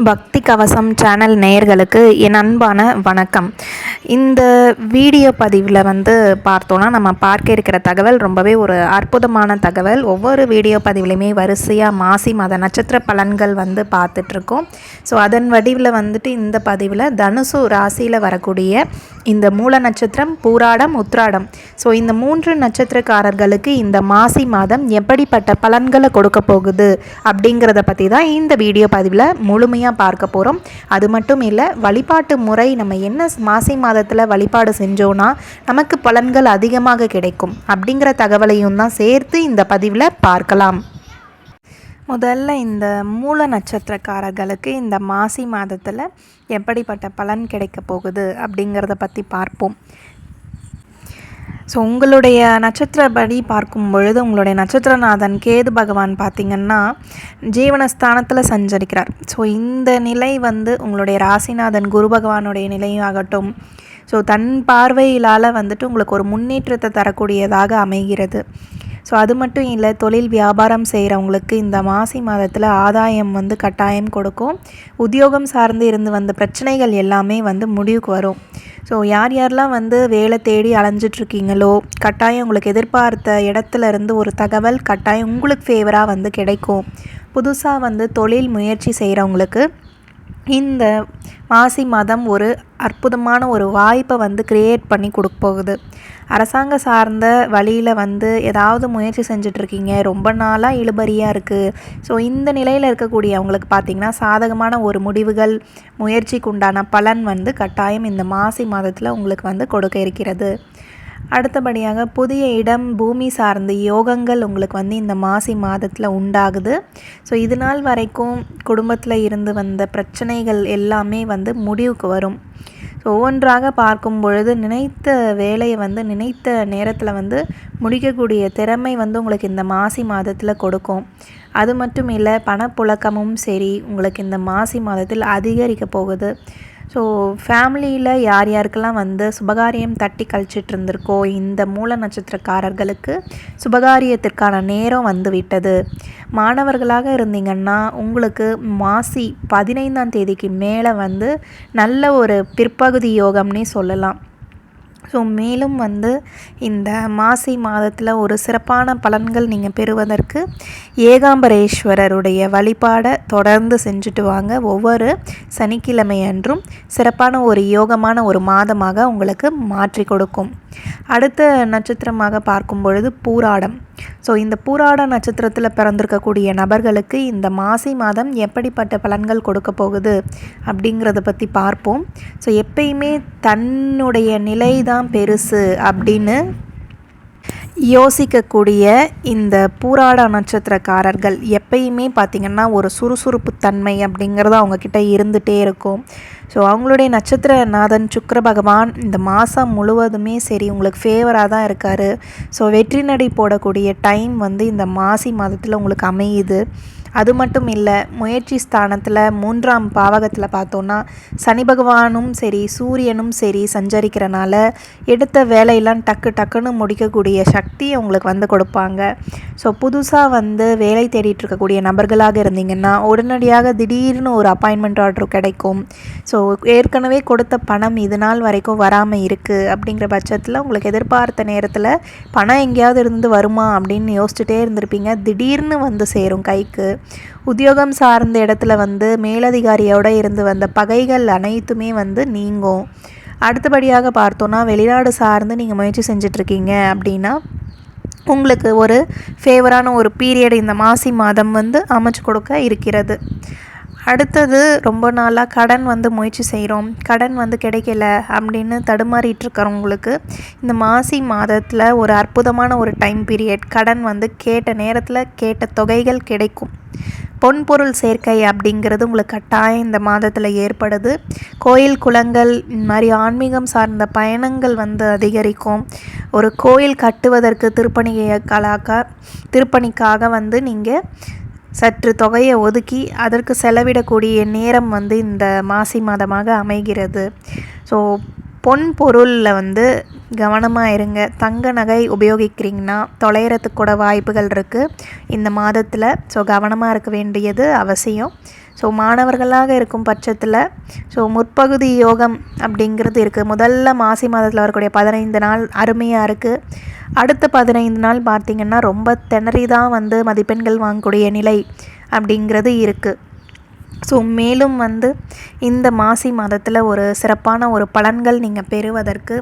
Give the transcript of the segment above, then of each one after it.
பக்தி கவசம் சேனல் நேயர்களுக்கு என் அன்பான வணக்கம். இந்த வீடியோ பதிவில் பார்த்தோன்னா நம்ம பார்க்க இருக்கிற தகவல் ரொம்பவே ஒரு அற்புதமான தகவல். ஒவ்வொரு வீடியோ பதிவுலையுமே வரிசையாக மாசி மாத நட்சத்திர பலன்கள் பார்த்துட்ருக்கோம். ஸோ அதன் வடிவில் இந்த பதிவில் தனுசு ராசியில் வரக்கூடிய இந்த மூல நட்சத்திரம், பூராடம், உத்ராடம், ஸோ இந்த 3 நட்சத்திரக்காரர்களுக்கு இந்த மாசி மாதம் எப்படிப்பட்ட பலன்களை கொடுக்க போகுது அப்படிங்கிறத பற்றி தான் இந்த வீடியோ பதிவில் முழுமையாக பார்க்க போகிறோம். அது மட்டும் இல்லை, வழிபாட்டு முறை நம்ம என்ன மாசி மாதத்தில் வழிபாடு செஞ்சோன்னா நமக்கு பலன்கள் அதிகமாக கிடைக்கும் அப்படிங்கிற தகவலையும் தான் சேர்த்து இந்த பதிவில் பார்க்கலாம். முதல்ல இந்த மூல நட்சத்திரக்காரர்களுக்கு இந்த மாசி மாதத்தில் எப்படிப்பட்ட பலன் கிடைக்க போகுது அப்படிங்கிறத பற்றி பார்ப்போம். ஸோ உங்களுடைய நட்சத்திரப்படி பார்க்கும் பொழுது உங்களுடைய நட்சத்திரநாதன் கேது பகவான் பார்த்திங்கன்னா ஜீவனஸ்தானத்தில் சஞ்சரிக்கிறார். ஸோ இந்த நிலை உங்களுடைய ராசிநாதன் குரு பகவானுடைய நிலையாகட்டும், ஸோ தன் பார்வையிலால் உங்களுக்கு ஒரு முன்னேற்றத்தை தரக்கூடியதாக அமைகிறது. ஸோ அது மட்டும் இல்லை, தொழில் வியாபாரம் செய்கிறவங்களுக்கு இந்த மாசி மாதத்தில் ஆதாயம் கட்டாயம் கொடுக்கும். உத்தியோகம் சார்ந்து இருந்து வந்த பிரச்சனைகள் எல்லாமே முடிவுக்கு வரும். ஸோ யார் யாரெல்லாம் வேலை தேடி அலைஞ்சிட்ருக்கீங்களோ கட்டாயம் உங்களுக்கு எதிர்பார்த்த இடத்துல இருந்து ஒரு தகவல் கட்டாயம் உங்களுக்கு ஃபேவராக கிடைக்கும். புதுசாக தொழில் முயற்சி செய்கிறவங்களுக்கு இந்த மாசி மாதம் ஒரு அற்புதமான ஒரு வாய்ப்பை க்ரியேட் பண்ணி கொடுக்க போகுது. அரசாங்க சார்ந்த வழியில் ஏதாவது முயற்சி செஞ்சிட்ருக்கீங்க, ரொம்ப நாளாக இழுபறியாக இருக்குது. ஸோ இந்த நிலையில் இருக்கக்கூடிய அவங்களுக்கு பார்த்திங்கன்னா சாதகமான ஒரு முடிவுகள், முயற்சிக்கு உண்டான பலன் கட்டாயம் இந்த மாசி மாதத்தில் உங்களுக்கு கொடுக்க இருக்கிறது. அடுத்தபடியாக புதிய இடம், பூமி சார்ந்த யோகங்கள் உங்களுக்கு இந்த மாசி மாதத்தில் உண்டாகுது. ஸோ இது நாள் வரைக்கும் குடும்பத்தில் இருந்து வந்த பிரச்சனைகள் எல்லாமே முடிவுக்கு வரும். ஸோ ஒவ்வொன்றாக பார்க்கும் பொழுது நினைத்த வேலையை நினைத்த நேரத்தில் முடிக்கக்கூடிய திறமை உங்களுக்கு இந்த மாசி மாதத்தில் கொடுக்கும். அது மட்டும் இல்லை, பணப்புழக்கமும் சரி உங்களுக்கு இந்த மாசி மாதத்தில் அதிகரிக்க போகுது. ஸோ ஃபேமிலியில் யார் யாருக்கெல்லாம் சுபகாரியம் தட்டி கழிச்சிட்டு இருந்திருக்கோ இந்த மூல நட்சத்திரக்காரர்களுக்கு சுபகாரியத்திற்கான நேரம் விட்டது. மாணவர்களாக இருந்தீங்கன்னா உங்களுக்கு மாசி 15ஆம் தேதிக்கு மேலே நல்ல ஒரு பிற்பகுதி யோகம்னே சொல்லலாம். ஸோ மேலும் இந்த மாசி மாதத்தில் ஒரு சிறப்பான பலன்கள் நீங்கள் பெறுவதற்கு ஏகாம்பரேஸ்வரருடைய வழிபாடை தொடர்ந்து செஞ்சுட்டு வாங்க. ஒவ்வொரு சனிக்கிழமை அன்றும் சிறப்பான ஒரு யோகமான ஒரு மாதமாக உங்களுக்கு மாற்றி கொடுக்கும். அடுத்த நட்சத்திரமாக பார்க்கும் பொழுது பூராடம். ஸோ இந்த பூராட நட்சத்திரத்தில் பிறந்திருக்கக்கூடிய நபர்களுக்கு இந்த மாசி மாதம் எப்படிப்பட்ட பலன்கள் கொடுக்க போகுது அப்படிங்கிறத பற்றி பார்ப்போம். ஸோ எப்பயுமே தன்னுடைய நிலை தான் பெருசு அப்படின்னு யோசிக்கக்கூடிய இந்த பூராட நட்சத்திரக்காரர்கள் எப்பயுமே பார்த்திங்கன்னா ஒரு சுறுசுறுப்பு தன்மை அப்படிங்கிறது அவங்கக்கிட்ட இருந்துகிட்டே இருக்கும். ஸோ அவங்களுடைய நட்சத்திரநாதன் சுக்கிர பகவான் இந்த மாதம் முழுவதுமே சரி உங்களுக்கு ஃபேவராக தான் இருக்கார். ஸோ வெற்றி நடை போடக்கூடிய டைம் இந்த மாசி மாதத்தில் உங்களுக்கு அமையுது. அது மட்டும் இல்லை, முயற்சி ஸ்தானத்தில் 3ஆம் பாவகத்தில் பார்த்தோன்னா சனி பகவானும் சரி சூரியனும் சரி சஞ்சரிக்கிறனால எடுத்த வேலையெல்லாம் டக்குன்னு முடிக்கக்கூடிய சக்தியை உங்களுக்கு கொடுப்பாங்க. ஸோ புதுசாக வேலை தேடிட்டு இருக்கக்கூடிய நபர்களாக இருந்தீங்கன்னா உடனடியாக திடீர்னு ஒரு அப்பாயின்மெண்ட் ஆர்டர் கிடைக்கும். ஸோ ஏற்கனவே கொடுத்த பணம் இது நாள் வரைக்கும் வராமல் இருக்குது அப்படிங்கிற பட்சத்தில் உங்களுக்கு எதிர்பார்த்த நேரத்தில் பணம் எங்கேயாவது இருந்து வருமா அப்படின்னு யோசிச்சுட்டே இருந்திருப்பீங்க. திடீர்னு சேரும் கைக்கு. உத்தியோகம் சார்ந்த இடத்துல மேலதிகாரியோடு இருந்து வந்த பகைகள் அனைத்துமே நீங்கும். அடுத்தபடியாக பார்த்தோன்னா வெளிநாடு சார்ந்து நீங்கள் முயற்சி செஞ்சிட்ருக்கீங்க அப்படின்னா உங்களுக்கு ஒரு ஃபேவரான ஒரு பீரியட் இந்த மாசி மாதம் அமைச்சு கொடுக்க இருக்கிறது. அடுத்தது, ரொம்ப நாளாக கடன் முயற்சி செய்கிறோம், கடன் கிடைக்கல அப்படின்னு தடுமாறிட்டுருக்கிறவங்களுக்கு இந்த மாசி மாதத்தில் ஒரு அற்புதமான ஒரு டைம் பீரியட். கடன் கேட்ட நேரத்தில் கேட்ட தொகைகள் கிடைக்கும். பொன்பொருள் சேர்க்கை அப்படிங்கிறது உங்களுக்கு கட்டாயம் இந்த மாதத்தில் ஏற்படுது. கோயில் குளங்கள் இந்த மாதிரி ஆன்மீகம் சார்ந்த பயணங்கள் அதிகரிக்கும். ஒரு கோயில் கட்டுவதற்கு திருப்பணிக்காக நீங்கள் சற்று தொகையை ஒதுக்கி அதற்கு செலவிடக்கூடிய நேரம் இந்த மாசி மாதமாக அமைகிறது. ஸோ பொன் பொருளில் கவனமாக இருங்க. தங்க நகை உபயோகிக்கிறீங்கன்னா தொலைகிறதுக்கு கூட வாய்ப்புகள் இருக்குது இந்த மாதத்தில். ஸோ கவனமாக இருக்க வேண்டியது அவசியம். ஸோ மாணவர்களாக இருக்கும் பட்சத்தில் முற்பகுதி யோகம் அப்படிங்கிறது இருக்குது. முதல்ல மாசி மாதத்தில் வரக்கூடிய 15 நாள் அருமையாக இருக்குது. அடுத்த 15 நாள் பார்த்திங்கன்னா ரொம்ப திணறி தான் மதிப்பெண்கள் வாங்கக்கூடிய நிலை அப்படிங்கிறது இருக்குது. மேலும் இந்த மாசி மாதத்தில் ஒரு சிறப்பான ஒரு பலன்கள் நீங்கள் பெறுவதற்கு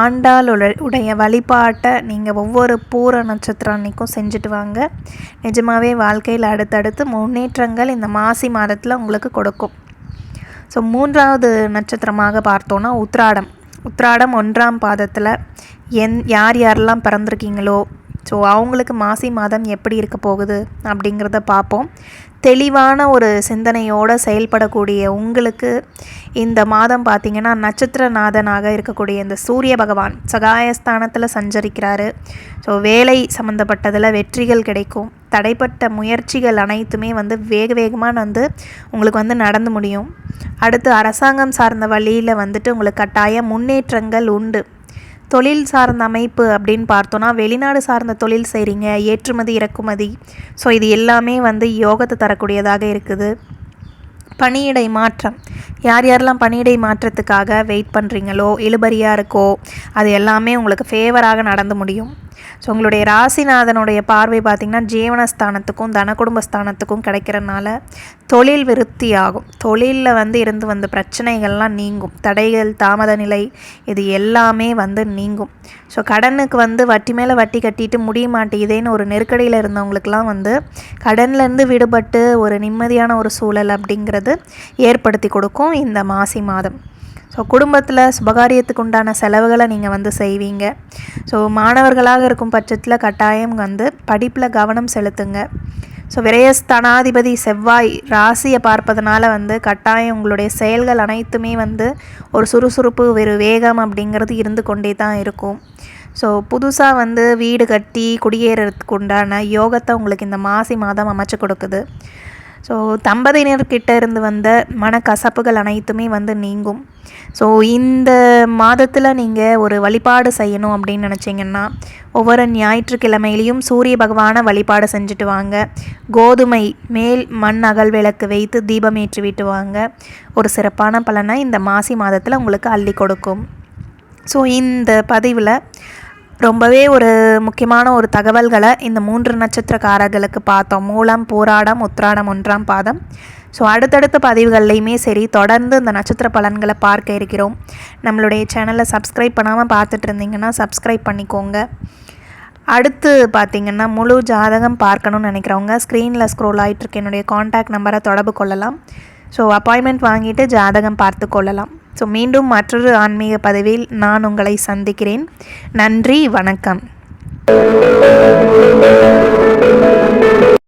ஆண்டாள் உடைய வழிபாட்டை நீங்கள் ஒவ்வொரு பூர நட்சத்திரம் அன்றைக்கும் செஞ்சுட்டு வாங்க. நிஜமாகவே வாழ்க்கையில் அடுத்தடுத்து முன்னேற்றங்கள் இந்த மாசி மாதத்தில் உங்களுக்கு கொடுக்கும். மூன்றாவது நட்சத்திரமாக பார்த்தோன்னா உத்திராடம் 1ஆம் பாதத்தில் யார் யாரெல்லாம் பிறந்திருக்கீங்களோ அவங்களுக்கு மாசி மாதம் எப்படி இருக்க போகுது அப்படிங்கிறத பார்ப்போம். தெளிவான ஒரு சிந்தனையோடு செயல்படக்கூடிய உங்களுக்கு இந்த மாதம் பார்த்திங்கன்னா நட்சத்திரநாதனாக இருக்கக்கூடிய இந்த சூரிய பகவான் சகாயஸ்தானத்தில் சஞ்சரிக்கிறாரு. வேலை சம்மந்தப்பட்டதில் வெற்றிகள் கிடைக்கும். தடைப்பட்ட முயற்சிகள் அனைத்துமே வேக வேகமாக உங்களுக்கு நடந்து முடியும். அடுத்து அரசாங்கம் சார்ந்த வழியில் உங்களுக்கு கட்டாய முன்னேற்றங்கள் உண்டு. தொழில் சார்ந்த அமைப்பு அப்படின்னு பார்த்தோன்னா வெளிநாடு சார்ந்த தொழில் செய்கிறீங்க, ஏற்றுமதி இறக்குமதி, இது எல்லாமே யோகத்தை தரக்கூடியதாக இருக்குது. பணியிடை மாற்றம், யார் யாரெல்லாம் பணியிடை மாற்றத்துக்காக வெயிட் பண்ணுறீங்களோ, இழுபறியாக இருக்கோ, அது எல்லாமே உங்களுக்கு ஃபேவராக நடந்து முடியும். உங்களுடைய ராசிநாதனுடைய பார்வை பார்த்திங்கன்னா ஜீவனஸ்தானத்துக்கும் தன குடும்பஸ்தானத்துக்கும் கிடைக்கிறனால தொழில் விருத்தி ஆகும். தொழிலில் இருந்து வந்த பிரச்சனைகள்லாம் நீங்கும். தடைகள், தாமத நிலை, இது எல்லாமே நீங்கும். கடனுக்கு வட்டி மேலே வட்டி கட்டிட்டு முடிய மாட்டேங்குதேன்னு ஒரு நெருக்கடியில் இருந்தவங்களுக்கெல்லாம் கடன்லேருந்து விடுபட்டு ஒரு நிம்மதியான ஒரு சூழல் அப்படிங்கிறது ஏற்படுத்தி கொடுக்கும் இந்த மாசி மாதம். குடும்பத்தில் சுபகாரியத்துக்கு உண்டான செலவுகளை நீங்கள் செய்வீங்க. மாணவர்களாக இருக்கும் பட்சத்தில் கட்டாயம் படிப்பில் கவனம் செலுத்துங்க. விரயஸ்தானாதிபதி செவ்வாய் ராசியை பார்ப்பதனால கட்டாயம் உங்களுடைய செயல்கள் அனைத்துமே ஒரு சுறுசுறுப்பு, ஒரு வேகம் அப்படிங்கிறது இருந்து கொண்டே தான் இருக்கும். புதுசாக வீடு கட்டி குடியேறதுக்கு உண்டான யோகத்தை உங்களுக்கு இந்த மாசி மாதம் அமைச்சு கொடுக்குது. தம்பதியினர்கிட்ட இருந்து வந்த மனக்கசப்புகள் அனைத்துமே நீங்கும். இந்த மாதத்தில் நீங்கள் ஒரு வழிபாடு செய்யணும் அப்படின்னு நினச்சிங்கன்னா ஒவ்வொரு ஞாயிற்றுக்கிழமையிலையும் சூரிய பகவானை வழிபாடு செஞ்சுட்டு வாங்க. கோதுமை மேல் மண் அகல் விளக்கு வைத்து தீபம் ஏற்றி விட்டு வாங்க. ஒரு சிறப்பான பலனை இந்த மாசி மாதத்தில் உங்களுக்கு அள்ளி கொடுக்கும். இந்த பதிவில் ரொம்பவே ஒரு முக்கியமான ஒரு தகவல்களை இந்த 3 நட்சத்திரக்காரர்களுக்கு பார்த்தோம். மூலம், பூராடம், உத்திராடம் 1ஆம் பாதம். அடுத்தடுத்த பதிவுகள்லையுமே சரி தொடர்ந்து இந்த நட்சத்திர பலன்களை பார்க்க இருக்கிறோம். நம்மளுடைய சேனலை சப்ஸ்கிரைப் பண்ணாமல் பார்த்துட்டு இருந்தீங்கன்னா சப்ஸ்கிரைப் பண்ணிக்கோங்க. அடுத்து பார்த்திங்கன்னா முழு ஜாதகம் பார்க்கணுன்னு நினைக்கிறவங்க ஸ்க்ரீனில் ஸ்க்ரோல் ஆகிட்டுருக்கு என்னுடைய காண்டாக்ட் நம்பரை தொடர்பு கொள்ளலாம். அப்பாயின்மெண்ட் வாங்கிட்டு ஜாதகம் பார்த்து கொள்ளலாம். மீண்டும் மற்றொரு ஆன்மீக பதிவில் நான் உங்களை சந்திக்கிறேன். நன்றி, வணக்கம்.